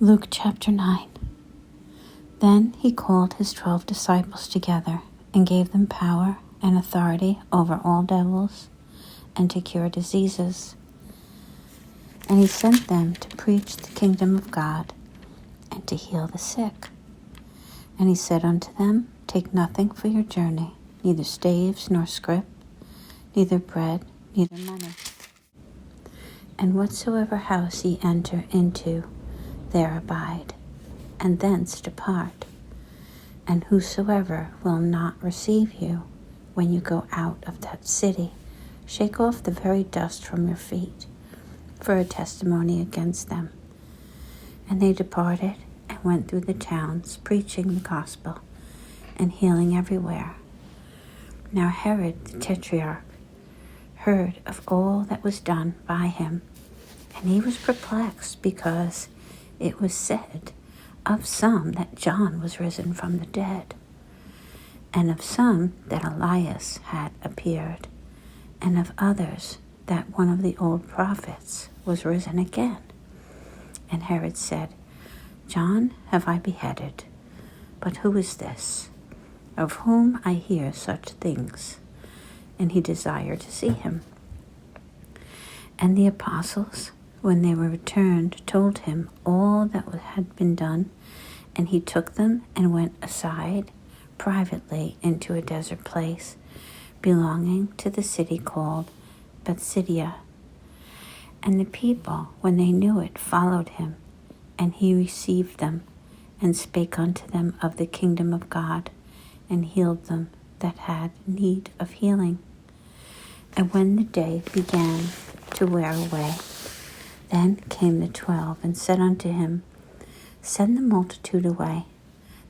Luke chapter 9. Then he called his 12 disciples together and gave them power and authority over all devils and to cure diseases. And he sent them to preach the kingdom of God and to heal the sick. And he said unto them, Take nothing for your journey, neither staves nor scrip, neither bread, neither money. And whatsoever house ye enter into, there abide, and thence depart. And whosoever will not receive you when you go out of that city, shake off the very dust from your feet, for a testimony against them. And they departed and went through the towns, preaching the gospel and healing everywhere. Now Herod the Tetrarch heard of all that was done by him, and he was perplexed, because it was said of some that John was risen from the dead, and of some that Elias had appeared, and of others that one of the old prophets was risen again. And Herod said, John have I beheaded, but who is this, of whom I hear such things? And he desired to see him. And the apostles, when they were returned, told him all that had been done, and he took them and went aside privately into a desert place belonging to the city called Bethsaida. And the people, when they knew it, followed him, and he received them, and spake unto them of the kingdom of God, and healed them that had need of healing. And when the day began to wear away, then came the 12, and said unto him, Send the multitude away,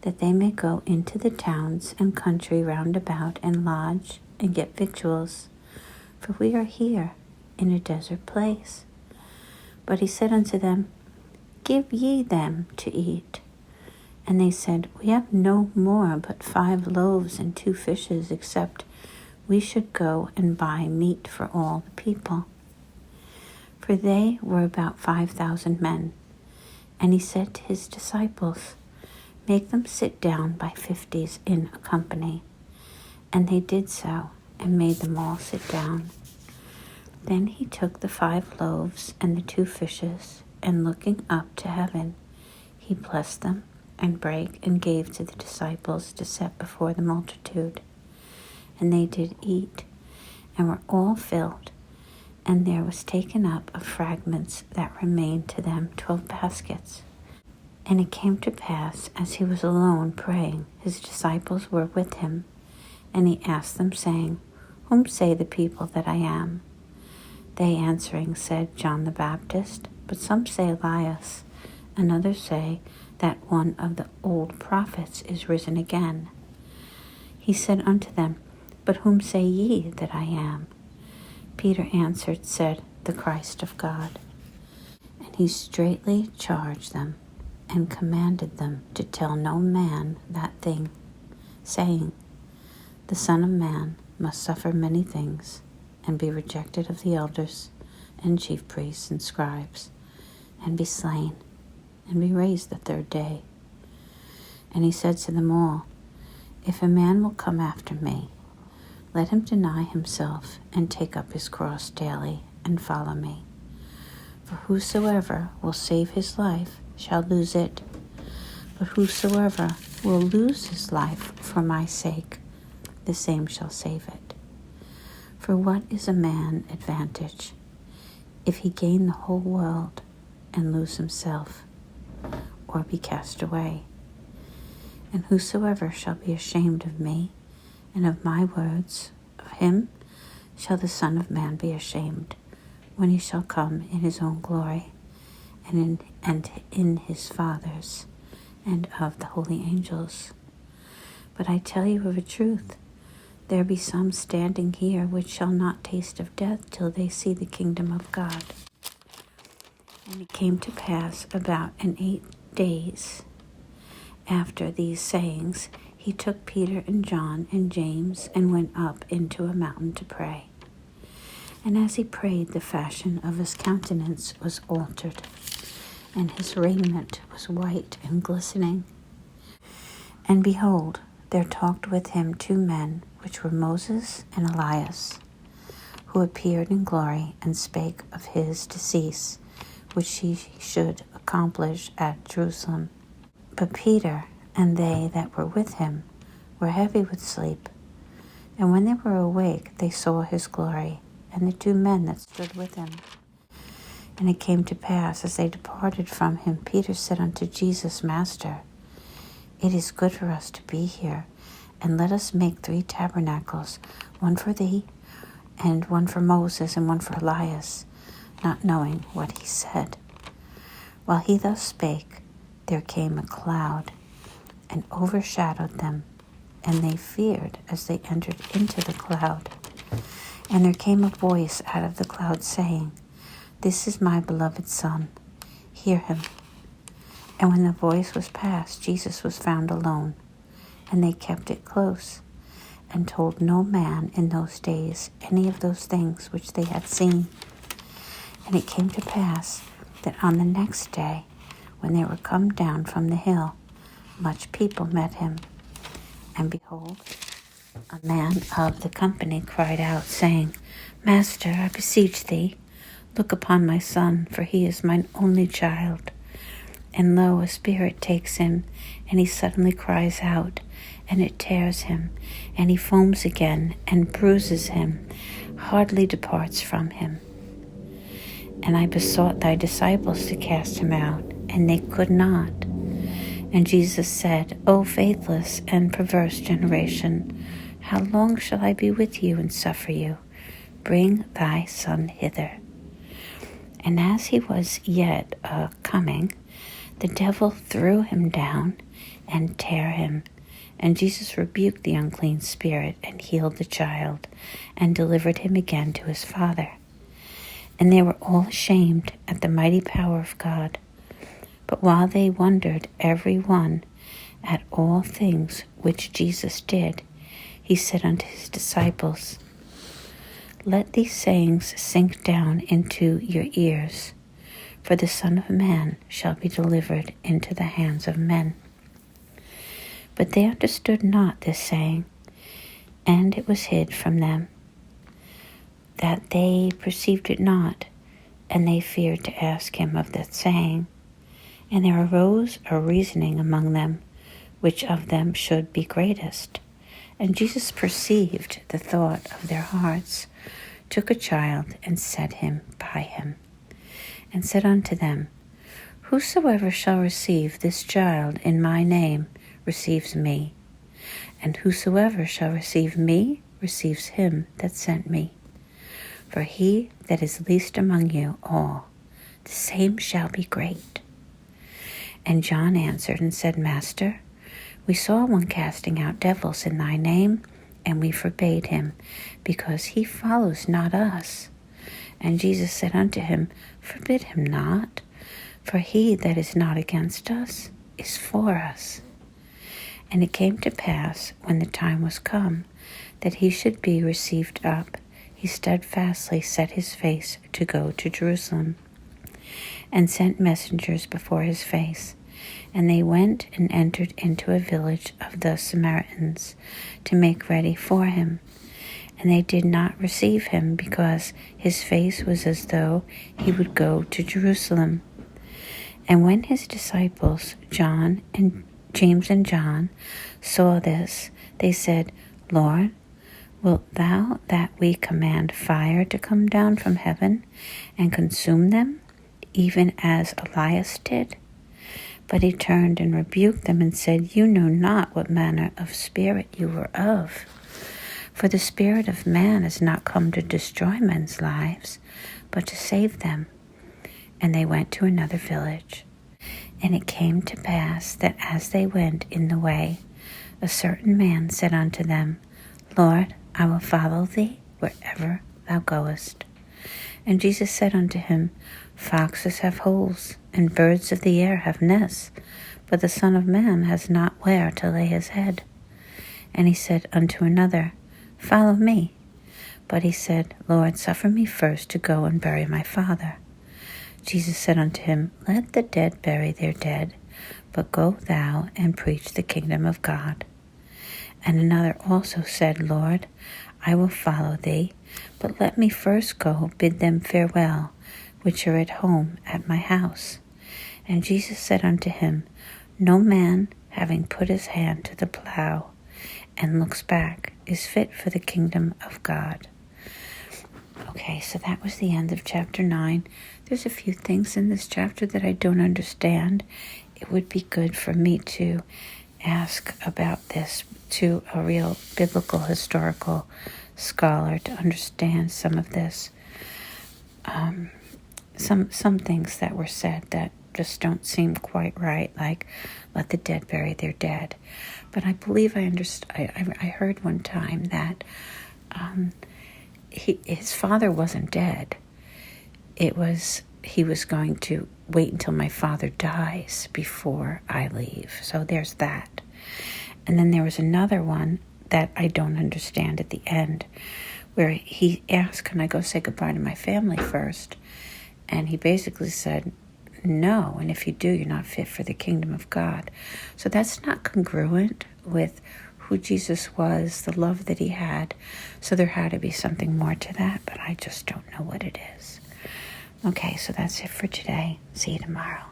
that they may go into the towns and country round about, and lodge, and get victuals, for we are here in a desert place. But he said unto them, Give ye them to eat. And they said, We have no more but 5 loaves and 2 fishes, except we should go and buy meat for all the people. For they were about 5,000 men. And he said to his disciples, Make them sit down by 50s in a company. And they did so, and made them all sit down. Then he took the 5 loaves and the 2 fishes, and looking up to heaven, he blessed them, and brake, and gave to the disciples to set before the multitude. And they did eat, and were all filled. And there was taken up of fragments that remained to them 12 baskets. And it came to pass, as he was alone praying, his disciples were with him. And he asked them, saying, Whom say the people that I am? They answering said, John the Baptist, but some say Elias, and others say that one of the old prophets is risen again. He said unto them, But whom say ye that I am? Peter answered, said, The Christ of God. And he straitly charged them, and commanded them to tell no man that thing, saying, The Son of Man must suffer many things, and be rejected of the elders, and chief priests, and scribes, and be slain, and be raised the 3rd day. And he said to them all, If a man will come after me, let him deny himself, and take up his cross daily, and follow me. For whosoever will save his life shall lose it, but whosoever will lose his life for my sake, the same shall save it. For what is a man advantage, if he gain the whole world, and lose himself, or be cast away? And whosoever shall be ashamed of me, and of my words, of him shall the Son of Man be ashamed, when he shall come in his own glory, and in his Father's, and of the holy angels. But I tell you of a truth, there be some standing here which shall not taste of death till they see the kingdom of God. And it came to pass about 8 days after these sayings, he took Peter and John and James, and went up into a mountain to pray. And as he prayed, the fashion of his countenance was altered, and his raiment was white and glistening. And behold, there talked with him 2 men, which were Moses and Elias, who appeared in glory and spake of his decease, which he should accomplish at Jerusalem. But Peter and they that were with him were heavy with sleep. And when they were awake, they saw his glory, and the 2 men that stood with him. And it came to pass, as they departed from him, Peter said unto Jesus, Master, it is good for us to be here, and let us make 3 tabernacles, one for thee, and one for Moses, and one for Elias, not knowing what he said. While he thus spake, there came a cloud, and overshadowed them, and they feared as they entered into the cloud. And there came a voice out of the cloud, saying, This is my beloved Son, hear him. And when the voice was past, Jesus was found alone, and they kept it close, and told no man in those days any of those things which they had seen. And it came to pass that on the next day, when they were come down from the hill, much people met him. And behold, a man of the company cried out, saying, Master, I beseech thee, look upon my son, for he is mine only child. And lo, a spirit takes him, and he suddenly cries out, and it tears him, and he foams again, and bruises him, hardly departs from him. And I besought thy disciples to cast him out, and they could not. And Jesus said, O faithless and perverse generation, how long shall I be with you and suffer you? Bring thy son hither. And as he was yet coming, the devil threw him down and tare him. And Jesus rebuked the unclean spirit, and healed the child, and delivered him again to his father. And they were all ashamed at the mighty power of God. But while they wondered every one at all things which Jesus did, he said unto his disciples, Let these sayings sink down into your ears, for the Son of Man shall be delivered into the hands of men. But they understood not this saying, and it was hid from them, that they perceived it not, and they feared to ask him of that saying. And there arose a reasoning among them, which of them should be greatest. And Jesus perceived the thought of their hearts, took a child, and set him by him, and said unto them, Whosoever shall receive this child in my name receives me, and whosoever shall receive me receives him that sent me. For he that is least among you all, the same shall be great. And John answered and said, Master, we saw one casting out devils in thy name, and we forbade him, because he follows not us. And Jesus said unto him, Forbid him not, for he that is not against us is for us. And it came to pass, when the time was come, that he should be received up, he steadfastly set his face to go to Jerusalem, and sent messengers before his face. And they went and entered into a village of the Samaritans to make ready for him. And they did not receive him, because his face was as though he would go to Jerusalem. And when his disciples, James and John, saw this, they said, Lord, wilt thou that we command fire to come down from heaven and consume them, even as Elias did? But he turned and rebuked them and said, You know not what manner of spirit you were of. For the Spirit of man is not come to destroy men's lives, but to save them. And they went to another village. And it came to pass that as they went in the way, a certain man said unto them, Lord, I will follow thee wherever thou goest. And Jesus said unto him, Foxes have holes, and birds of the air have nests, but the Son of Man has not where to lay his head. And he said unto another, Follow me. But he said, Lord, suffer me first to go and bury my father. Jesus said unto him, Let the dead bury their dead, but go thou and preach the kingdom of God. And another also said, Lord, I will follow thee, but let me first go bid them farewell, which are at home at my house. And Jesus said unto him, No man, having put his hand to the plow, and looks back, is fit for the kingdom of God. Okay, so that was the end of chapter 9. There's a few things in this chapter that I don't understand. It would be good for me to ask about this to a real biblical historical scholar to understand some of this. Some things that were said that just don't seem quite right, like let the dead bury their dead. But I believe I heard one time that his father wasn't dead. He was going to wait until my father dies before I leave. So there's that. And then there was another one that I don't understand at the end, where he asked, can I go say goodbye to my family first? And he basically said, no, and if you do, you're not fit for the kingdom of God. So that's not congruent with who Jesus was, the love that he had. So there had to be something more to that, but I just don't know what it is. Okay, so that's it for today. See you tomorrow.